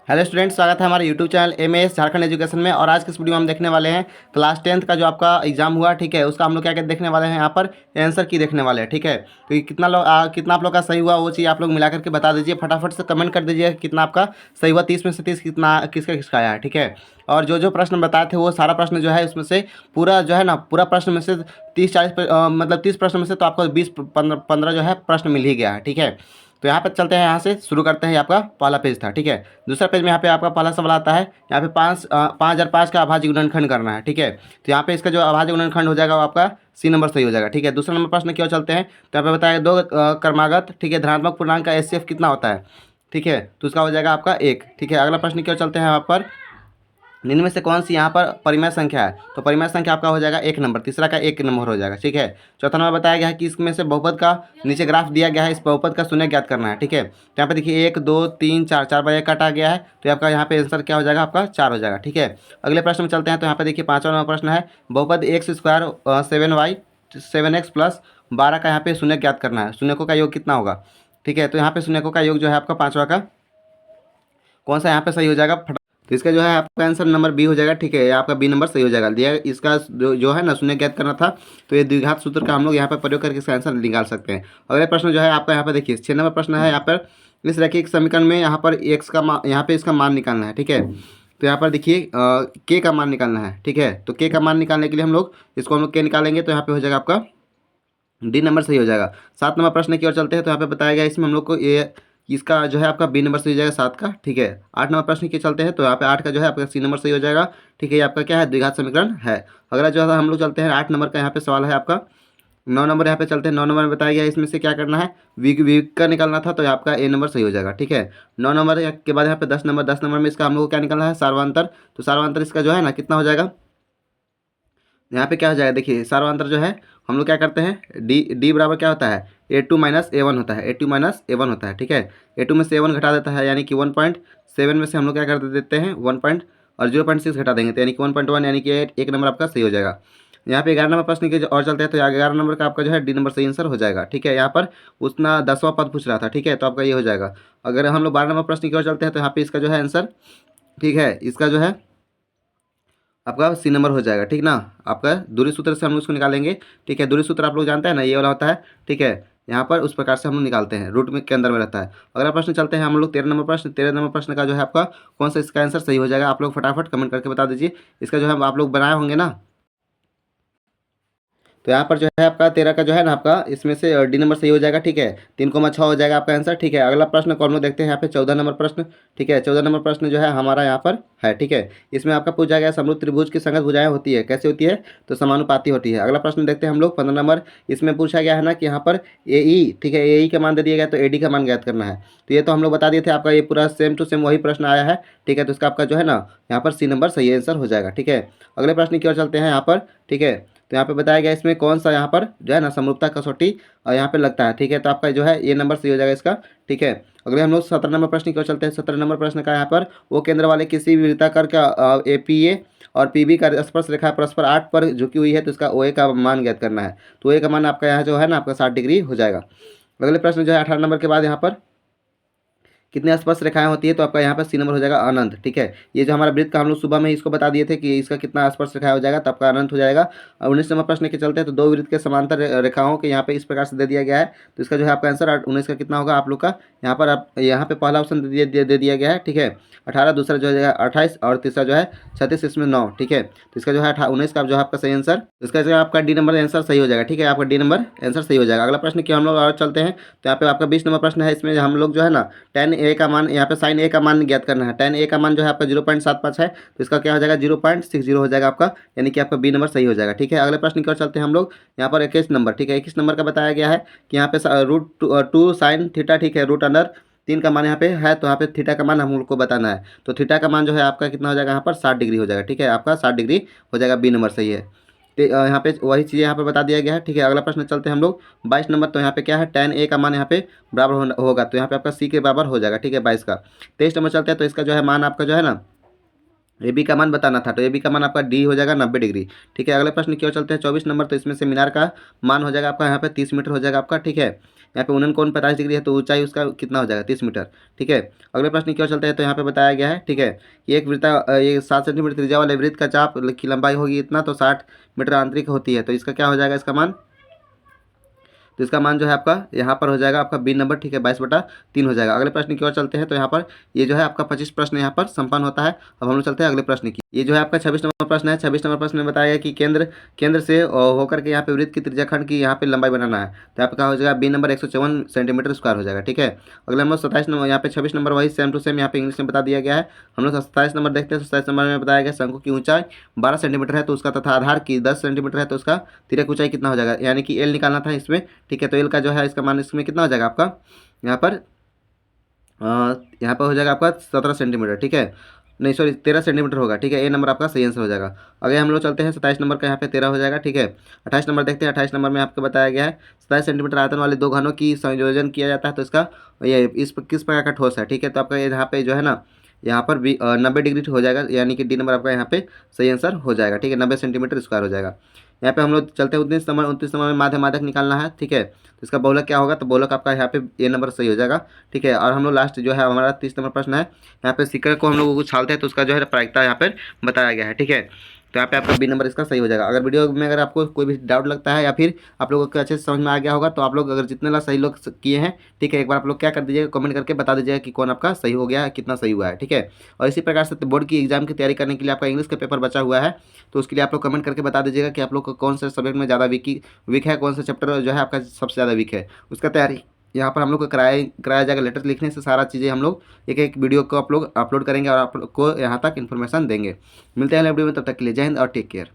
Hello students, स्वागत है हमारे YouTube channel MAS Jharkhand education में। और आज के इस वीडियो में हम देखने वाले हैं क्लास 10th का जो आपका एग्जाम हुआ, ठीक है, उसका हम लोग क्या क्या देखने वाले हैं। यहाँ पर आंसर की देखने वाले हैं, ठीक है। तो ये कितना आप लोग का सही हुआ वो चीज़ आप लोग मिला करके बता दीजिए। फटाफट से कमेंट कर दीजिए कितना आपका सही हुआ। 30 में से 30 कितना किसका किसका आया है, ठीक है। और जो जो प्रश्न बताए थे वो सारा प्रश्न जो है उसमें से पूरा जो है ना, पूरा प्रश्न में से 30-40 मतलब 30 प्रश्न में से तो आपको 20-15 जो है प्रश्न मिल ही गया है, ठीक है। तो यहाँ पे चलते हैं, यहाँ से शुरू करते हैं। ये आपका पहला पेज था, ठीक है। दूसरा पेज में यहाँ पे आपका पहला सवाल आता है। यहाँ पे 5005 का अभाज्य गुणनखंड करना है, ठीक है। तो यहाँ पे इसका जो अभाज्य गुणनखंड हो जाएगा वो आपका सी नंबर सही हो जाएगा, ठीक है। दूसरा नंबर प्रश्न क्यों चलते हैं, तो यहाँ पे बताया दो क्रमागत, ठीक है, धनात्मक पूर्णांक का एचसीएफ कितना होता है, ठीक है। तो उसका हो जाएगा आपका 1, ठीक है। अगला प्रश्न क्यों चलते हैं यहाँ पर, निम्न में से कौन सी यहाँ पर परिमेय संख्या है, तो परिमेय संख्या आपका हो जाएगा 1 नंबर, तीसरा का 1 नंबर हो जाएगा, ठीक है। चौथा नंबर बताया गया है कि इसमें से बहुपद का नीचे ग्राफ दिया गया है, इस बहुपद का शून्य ज्ञात करना है, ठीक है। तो यहाँ पे देखिए 1 2 3 4, 4 बार 1 काटा गया है, तो आपका यहाँ पे आंसर क्या हो जाएगा, आपका 4 हो जाएगा, ठीक है। अगले प्रश्न में चलते हैं। तो यहाँ पे देखिए 5वां नंबर प्रश्न है, बहुपद x square 7y 7x plus 12 का यहाँ पे शून्य ज्ञात करना है। शून्यकों का योग कितना होगा, ठीक है। तो यहाँ पे शून्यकों का योग जो है आपका 5वां का कौन सा यहाँ पे सही हो जाएगा, तो इसका जो है आपका आंसर नंबर बी हो जाएगा, ठीक है। आपका बी नंबर सही हो जाएगा। दिया इसका जो है ना शून्य ज्ञात करना था, तो ये द्विघात सूत्र का हम लोग यहाँ पर प्रयोग करके इसका आंसर निकाल सकते हैं। अगले प्रश्न जो है आपका यहाँ पर देखिए 6 नंबर प्रश्न है। यहाँ पर इस रैखिक समीकरण में यहाँ पर एक्स का मान, यहाँ पे इसका मान निकालना है, ठीक है। तो यहाँ पर देखिए के का मान निकालना है, ठीक है। तो के का मान निकालने के लिए हम लोग इसको हम लोग के निकालेंगे, तो यहाँ पे हो जाएगा आपका डी नंबर सही हो जाएगा। 7 नंबर प्रश्न की ओर चलते हैं। तो यहाँ पे बताया गया इसमें हम लोग को ये इसका जो है आपका बी नंबर सही हो जाएगा 7 का, ठीक है। 8 नंबर प्रश्न की चलते हैं। तो यहाँ पे 8 का जो है आपका सी नंबर सही हो जाएगा, ठीक है। ये आपका क्या है, द्विघात समीकरण है। अगला जो है हम लोग चलते हैं 8 नंबर का यहाँ पे सवाल है आपका। 9 नंबर यहाँ पे चलते हैं। 9 नंबर में बताया गया इसमें से क्या करना है, वी का निकालना था, तो आपका ए नंबर सही हो जाएगा, ठीक है। 9 नंबर के बाद यहाँ पे 10 नंबर, 10 नंबर में इसका हम लोग को क्या निकालना है, सार्वंतर। तो सार्वंतर इसका जो है ना कितना हो जाएगा, यहाँ पे क्या हो जाएगा, देखिए सार्वंतर जो है हम लोग क्या करते हैं, डी डी बराबर क्या होता है, A2 - A1 होता है, A2 - A1 होता है, ठीक है। A2 में से A1 घटा देता है, यानी कि 1.7 में से हम लोग क्या कर देते हैं 1 पॉइंट और 0.6 घटा देंगे, तो यानी कि 1.1, यानी कि एक नंबर आपका सही हो जाएगा। यहाँ पे 11 नंबर प्रश्न के और चलते हैं। तो 11 नंबर का आपका जो है डी नंबर सही आंसर हो जाएगा, ठीक है। यहाँ पर उतना 10वां पद पूछ रहा था, ठीक है, तो आपका ये हो जाएगा। अगर हम लोग 12 नंबर प्रश्न की ओर चलते हैं, तो यहाँ पे इसका जो है आंसर, ठीक है, इसका जो है आपका सी नंबर हो जाएगा, ठीक ना। आपका दूरी सूत्र से हम लोग इसको निकालेंगे, ठीक है। दूरी सूत्र आप लोग जानते हैं ना, ये वाला होता है, ठीक है। यहाँ पर उस प्रकार से हम लोग निकालते हैं, रूट में के अंदर में रहता है। अगला प्रश्न चलते हैं हम लोग 13 नंबर प्रश्न। 13 नंबर प्रश्न का जो है आपका कौन सा इसका आंसर सही हो जाएगा, आप लोग फटाफट कमेंट करके बता दीजिए। इसका जो है आप लोग बनाए होंगे ना। तो यहाँ पर जो है आपका 13 का जो है ना आपका इसमें से डी नंबर सही हो जाएगा, ठीक है। 3,6 हो जाएगा आपका आंसर, ठीक है। अगला प्रश्न कौन लोग देखते हैं यहाँ पे 14 नंबर प्रश्न, ठीक है। 14 नंबर प्रश्न जो है हमारा यहाँ पर है, ठीक है। इसमें आपका पूछा गया समरूप त्रिभुज की संगत भुजाएं होती है, कैसे होती है, तो समानुपाती होती है। अगला प्रश्न देखते हैं हम लोग 15 नंबर। इसमें पूछा गया है ना कि यहाँ पर ए ई, ठीक है, ए ई का मान दे दिया गया, तो ए डी का मान ज्ञात करना है। तो ये तो हम लोग बता दिए थे, आपका ये पूरा सेम टू सेम वही प्रश्न आया है, ठीक है। तो इसका आपका जो है ना यहाँ पर सी नंबर सही आंसर हो जाएगा, ठीक है। अगले प्रश्न की ओर चलते हैं यहाँ पर, ठीक है। तो यहाँ पे बताया गया इसमें कौन सा यहाँ पर जो है ना समरूपता कसौटी यहाँ पे लगता है, ठीक है। तो आपका जो है ये नंबर सही हो जाएगा इसका, ठीक है। अगले हम लोग 17 नंबर प्रश्न की ओर चलते हैं। 17 नंबर प्रश्न का यहाँ पर वो केंद्र वाले किसी भी वृत्ताकार का APA और PB का स्पर्श रेखा परस्पर 8 पर झुकी हुई है, तो इसका OA का मान ज्ञात करना है। तो OA का मान आपका यहाँ जो है ना आपका 60 डिग्री हो जाएगा। अगले प्रश्न जो है 18 नंबर के बाद यहाँ पर कितने स्पर्श रेखाएं होती है, तो आपका यहाँ पर सी नंबर हो जाएगा अनंत, ठीक है। ये जो हमारा वृत्त का हम लोग सुबह में ही इसको बता दिए थे कि इसका कितना स्पर्श रेखा हो जाएगा, तो आपका अनंत हो जाएगा। और 19 नंबर प्रश्न के चलते हैं। तो दो वृत्त के समांतर रेखाओं के यहाँ पे इस प्रकार से दे दिया गया है, तो इसका जो है आपका आंसर 19 का कितना होगा आप लोग का, यहाँ पर आप यहाँ पे पहला ऑप्शन दे दिया गया है, ठीक है, 18, दूसरा जो है 28 और तीसरा जो है 36, इसमें 9, ठीक है। तो इसका जो है 19 का जो है आपका सही आंसर, इसका जो है आपका डी नंबर आंसर सही हो जाएगा, ठीक है। आपका डी नंबर आंसर सही हो जाएगा। अगला प्रश्न की हम लोग और चलते हैं। तो यहाँ पे आपका 20 नंबर प्रश्न है। इसमें हम लोग जो है ना tan A का मान, यहाँ पे sin A का मान ज्ञात करना है। tan A का मान जो है आपका 0.75 है, तो इसका क्या हो जाएगा 0.60 हो जाएगा आपका, यानी कि आपका बी नंबर सही हो जाएगा, ठीक है। अगले प्रश्न की ओर चलते हैं हम लोग। यहाँ पर 21 नंबर, ठीक है। 21 नंबर का बताया गया है कि यहाँ पे √2 sin थीटा, ठीक है, √3 का मान यहाँ पे है, तो यहाँ पे थीटा का मान हम लोग को बताना है। तो थीटा का मान जो है आपका कितना हो जाएगा यहाँ पर 60 डिग्री हो जाएगा, ठीक है। आपका 60 डिग्री हो जाएगा, बी नंबर सही है। तो यहाँ पे वही चीज़ें यहाँ पे बता दिया गया है, ठीक है। अगला प्रश्न चलते हैं हम लोग 22 नंबर। तो यहाँ पे क्या है tan A का मान यहाँ पे बराबर होगा, तो यहाँ पे आपका सी के बराबर हो जाएगा, ठीक है, 22 का। 23 नंबर चलते हैं। तो इसका जो है मान आपका जो है ना ए बी का मान बताना था, तो ए बी का मान आपका डी हो जाएगा 90 डिग्री, ठीक है। अगले प्रश्न की ओर चलते हैं 24 नंबर। तो इसमें से मीनार का मान हो जाएगा आपका यहाँ पे 30 मीटर हो जाएगा आपका, ठीक है। यहाँ पे उन्नन कोण 50 डिग्री है, तो ऊंचाई उसका कितना हो जाएगा 30 मीटर। ठीक है, अगले प्रश्न की ओर चलते हैं। तो यहाँ पे बताया गया है, ठीक है, कि एक ये 7 सेंटीमीटर त्रिज्या वाले वृत्त का चाप की लंबाई होगी इतना, तो 60 मीटर आंतरिक होती है, तो इसका क्या हो जाएगा इसका मान, तो इसका मान जो है आपका यहाँ पर हो जाएगा आपका बी नंबर, ठीक है, 22/3 हो जाएगा। अगले प्रश्न की ओर चलते हैं। तो यहाँ पर ये जो है आपका 25 प्रश्न यहाँ पर संपन्न होता है। अब हम लोग चलते हैं अगले प्रश्न की। ये जो है आपका 26 नंबर प्रश्न है। 26 नंबर प्रश्न में बताया गया कि केंद्र से होकर के यहाँ पे वृत्त की त्रिज्याखंड की यहाँ पे लंबाई बनाना है। तो यहाँ पे क्या हो जाएगा, बी नंबर 154 सेंटीमीटर स्क्वायर हो जाएगा। ठीक है, अगले नंबर 27 नंबर, यहाँ पे 26 नंबर वही सेम टू सेम यहाँ पे इंग्लिश में बता दिया गया है। हम लोग 27 नंबर देखते हैं। 27 नंबर में बताया गया शंकु की ऊंचाई 12 सेंटीमीटर है, तो उसका तथा आधार की 10 सेंटीमीटर है, तो उसका तिरक ऊंचाई कितना हो जाएगा, यानी कि एल निकालना था इसमें। ठीक है, तो एल का जो है इसका मान इसमें कितना हो जाएगा आपका, यहाँ पर हो जाएगा आपका 17 सेंटीमीटर। ठीक है, नहीं सॉरी 13 सेंटीमीटर होगा। ठीक है, ए नंबर आपका सही आंसर हो जाएगा। अगर हम लोग चलते हैं 27 नंबर का, यहाँ पे 13 हो जाएगा। ठीक है, 28 नंबर देखते हैं। 28 नंबर में आपको बताया गया है 27 सेंटीमीटर आयतन वाले दो घनों की संयोजन किया जाता है, तो इसका ये किस प्रकार का ठोस है। ठीक है, तो आपका यहाँ पे जो है ना, यहाँ पर भी 90 डिग्री हो जाएगा, यानी कि डी नंबर आपका यहाँ पे सही आंसर हो जाएगा। ठीक है, 90 सेंटीमीटर स्क्वायर हो जाएगा। यहाँ पे हम लोग चलते हैं 29 नंबर में माध्यक निकालना है। ठीक है, तो इसका बहुलक क्या होगा, तो बहुलक आपका यहाँ पे ए नंबर सही हो जाएगा। ठीक है, और हम लोग लास्ट जो है हमारा 30 नंबर प्रश्न है। यहाँ पे सिक्के को हम लोग उछालते हैं, तो उसका जो है प्रायिकता यहाँ पर बताया गया है। ठीक है, तो यहाँ पे आपका बी नंबर इसका सही हो जाएगा। अगर वीडियो में अगर आपको कोई भी डाउट लगता है या फिर आप लोगों को अच्छे से समझ में आ गया होगा, तो आप लोग अगर जितने सही लोग किए हैं, ठीक है, एक बार आप लोग क्या कर दीजिएगा, कमेंट करके बता दीजिएगा कि कौन आपका सही हो गया है, कितना सही हुआ है। ठीक है, और इसी प्रकार से बोर्ड की एग्जाम की तैयारी करने के लिए आपका इंग्लिश का पेपर बचा हुआ है, तो उसके लिए आप लोग कमेंट करके बता दीजिएगा कि आप लोग को कौन से सब्जेक्ट में ज़्यादा वीक है, कौन सा चैप्टर जो है आपका सबसे ज़्यादा वीक है, उसका तैयारी यहाँ पर हम लोग को कराया जाएगा। लेटर लिखने से सारा चीज़ें हम लोग एक एक वीडियो को आप लोग अपलोड करेंगे और आप लोग को यहाँ तक इन्फॉर्मेशन देंगे। मिलते हैं अगले वीडियो में, तब तक के लिए जय हिंद और टेक केयर।